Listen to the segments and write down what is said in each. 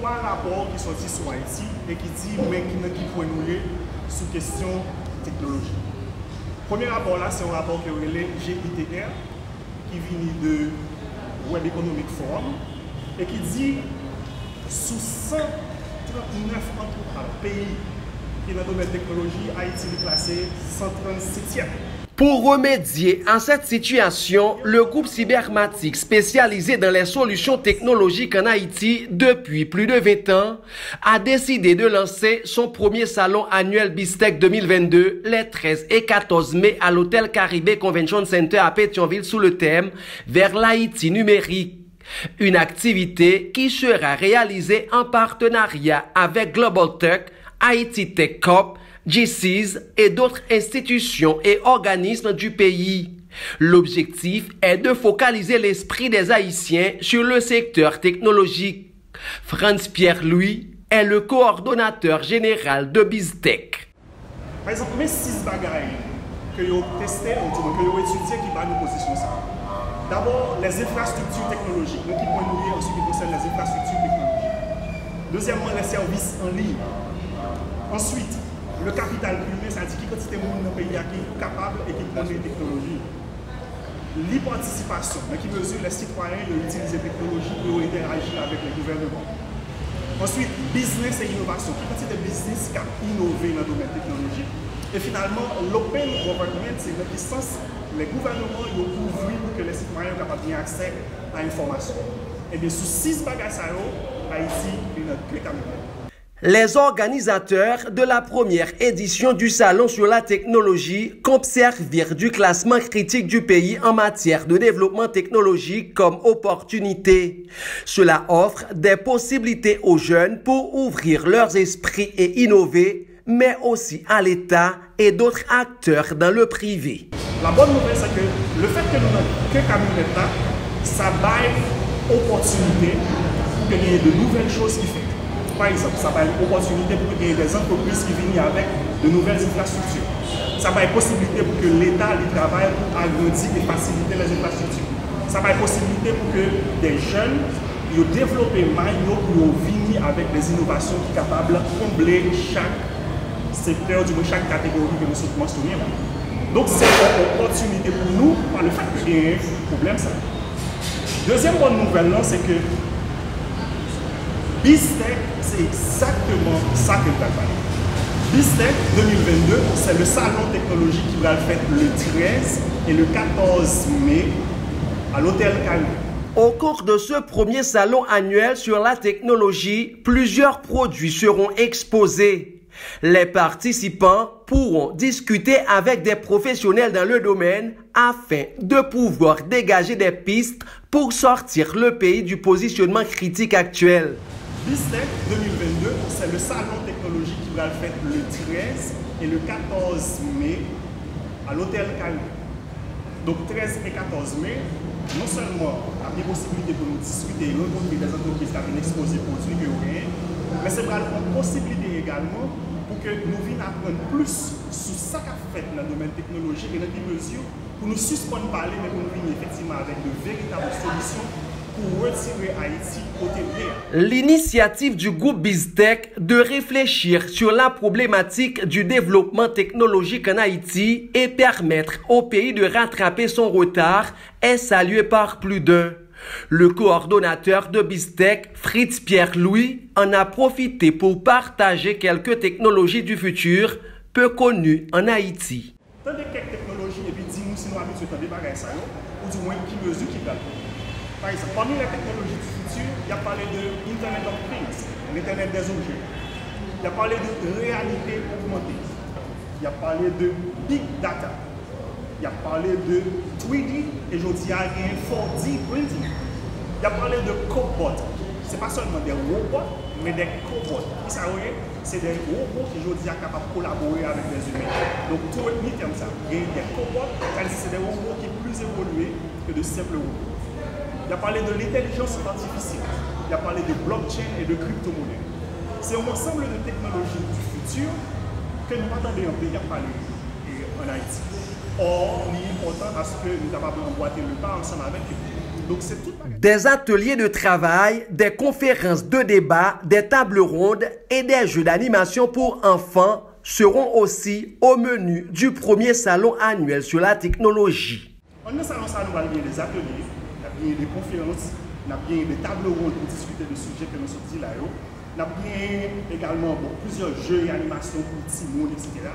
trois rapports qui sont sortis sur Haïti et qui disent mais qui point nous sous question technologie. Premier rapport là, c'est un rapport qui est relais GITR, qui vient de Web Economic Forum et qui dit sous 139 pays qui dans le domaine de technologie, Haïti est classé 137e. Pour remédier à cette situation, le groupe Cybermatic, spécialisé dans les solutions technologiques en Haïti depuis plus de 20 ans, a décidé de lancer son premier salon annuel BizTech 2022 les 13 et 14 mai à l'Hôtel Caribé Convention Center à Pétionville sous le thème « Vers l'Haïti numérique ». Une activité qui sera réalisée en partenariat avec Global Tech, Haïti Tech Corp, GCs et d'autres institutions et organismes du pays. L'objectif est de focaliser l'esprit des Haïtiens sur le secteur technologique. Franz-Pierre Louis est le coordonnateur général de BizTech. Par exemple, mes 6 bagailles que vous avez testées, que vous avez étudiées qui va nous positionner ça. D'abord, les infrastructures technologiques, donc qui vont nous lier en ce qui concerne les infrastructures technologiques. Deuxièmement, les services en ligne. Ensuite, le capital humain, c'est-à-dire qui quantité de monde dans le pays qui est capable et qui connaît la technologie. L'e-participation, qui mesure les citoyens de utiliser la technologie pour interagir avec les gouvernements. Ensuite, business et innovation, qui quantité de business qui a innové dans le domaine technologique. Et finalement, l'open government, c'est dans quel sens les gouvernements ont ouvert pour que les citoyens soient capables d'avoir accès à l'information. Et bien, sous 6 bagages, Haïti est notre clé caméra. Les organisateurs de la première édition du Salon sur la technologie comptent servir du classement critique du pays en matière de développement technologique comme opportunité. Cela offre des possibilités aux jeunes pour ouvrir leurs esprits et innover, mais aussi à l'État et d'autres acteurs dans le privé. La bonne nouvelle, c'est que le fait que nous n'avons que camionnette là, ça donne opportunité pour qu'il y ait de nouvelles choses qui font. Par exemple, ça va être une opportunité pour qu'il y ait des entreprises qui viennent avec de nouvelles infrastructures. Ça va être une possibilité pour que l'État travaille pour agrandir et faciliter les infrastructures. Ça va être une possibilité pour que des jeunes développent des maillots pour venir avec des innovations qui sont capables de combler chaque secteur, chaque catégorie que nous sommes mentionnés. Donc c'est une opportunité pour nous par le fait qu'il y a un problème. Ça. Deuxième bonne nouvelle, c'est que BizTech, c'est exactement ça que nous allons faire. BizTech 2022, c'est le salon technologique qui va le faire le 13 et le 14 mai à l'Hôtel Caribé. Au cours de ce premier salon annuel sur la technologie, plusieurs produits seront exposés. Les participants pourront discuter avec des professionnels dans le domaine afin de pouvoir dégager des pistes pour sortir le pays du positionnement critique actuel. BizTech 2022, c'est le salon technologique qui va le faire le 13 et le 14 mai à l'Hôtel Caribé. Donc 13 et 14 mai, non seulement il y a des possibilités pour nous discuter et rencontrer des entreprises qui ont exposé produits que vous avez, mais c'est une possibilité également pour que nous venions apprendre plus sur ce qu'a fait dans le domaine technologique et dans des mesures pour nous suspendre parler, mais pour nous venir effectivement avec de véritables solutions pour retirer Haïti côté bien. L'initiative du groupe BizTech de réfléchir sur la problématique du développement technologique en Haïti et permettre au pays de rattraper son retard est saluée par plus d'un. Le coordonnateur de BizTech, Fritz-Pierre Louis, en a profité pour partager quelques technologies du futur peu connues en Haïti. Tant de quelques technologies et puis dis-nous si nous habitués à des bagages ou du moins qui mesure qui gagne. Par exemple, parmi les technologies du futur, il y a parlé de Internet of Things, l'Internet des objets. Il y a parlé de réalité augmentée. Il y a parlé de Big Data. Il y a parlé de 3D et je dis à 4D printing. Il y a parlé de cobots. Ce n'est pas seulement des robots, mais des cobots. C'est des robots qui je dis à capables de collaborer avec des humains. Donc tout le monde comme ça. Il y a des cobots, c'est des robots qui sont plus évolués que de simples robots. Il a parlé de l'intelligence artificielle, il a parlé de blockchain et de crypto-monnaie. C'est un ensemble de technologies du futur que nous attendons un pays à parler en Haïti. Or, il est important parce que nous avons emboîté le pas ensemble avec eux. Donc c'est tout. Des ateliers de travail, des conférences de débat, des tables rondes et des jeux d'animation pour enfants seront aussi au menu du premier salon annuel sur la technologie. En ce salon, nous avons des ateliers, des conférences, des tables rondes pour discuter de sujets que nous sommes dit là. Nous avons également plusieurs jeux et animations pour petits monde, etc.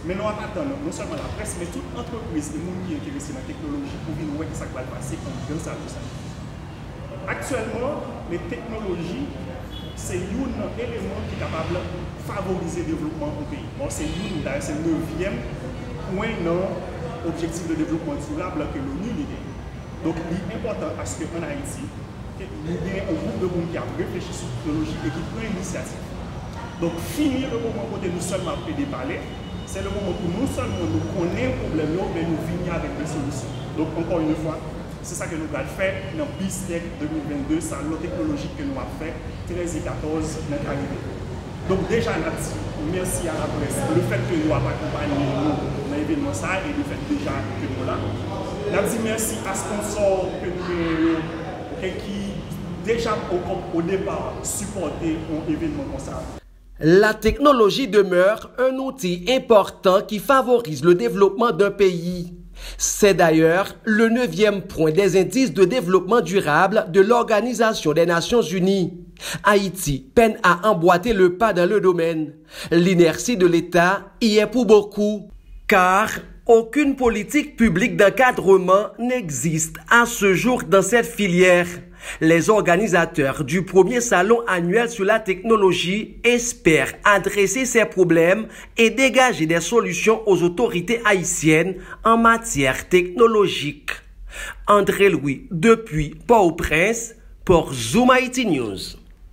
Mais nous attendons non seulement la presse, mais toute entreprise et monde qui est intéressé dans la technologie pour venir voir ce qui va passer dans ça. Actuellement, les technologies, c'est un élément qui est capable de favoriser le développement au pays. Bon, c'est le 9e point dans l'objectif de développement durable que l'ONU dit. Donc, il est important parce qu'en Haïti, nous avons un groupe de monde qui a réfléchi sur la technologie et qui prend une initiative. Donc, finir le moment où nous seulement fait des palais, c'est le moment où non seulement nous connaissons le problème, mais nous venons avec des solutions. Donc, encore une fois, c'est ça que nous allons faire dans BizTech 2022, salon technologique que nous avons fait 13 et 14 notre arrivée. Donc déjà, merci à la presse. Le fait que nous avons accompagné nous dans l'événement ça et le fait déjà que nous là. Nous avons dit merci à sponsor que nous avons qui déjà au départ supporté un événement comme ça. La technologie demeure un outil important qui favorise le développement d'un pays. C'est d'ailleurs le 9e point des indices de développement durable de l'Organisation des Nations Unies. Haïti peine à emboîter le pas dans le domaine. L'inertie de l'État y est pour beaucoup, car aucune politique publique d'encadrement n'existe à ce jour dans cette filière. Les organisateurs du premier salon annuel sur la technologie espèrent adresser ces problèmes et dégager des solutions aux autorités haïtiennes en matière technologique. André Louis, depuis Port-au-Prince, pour Zoom Haïti News.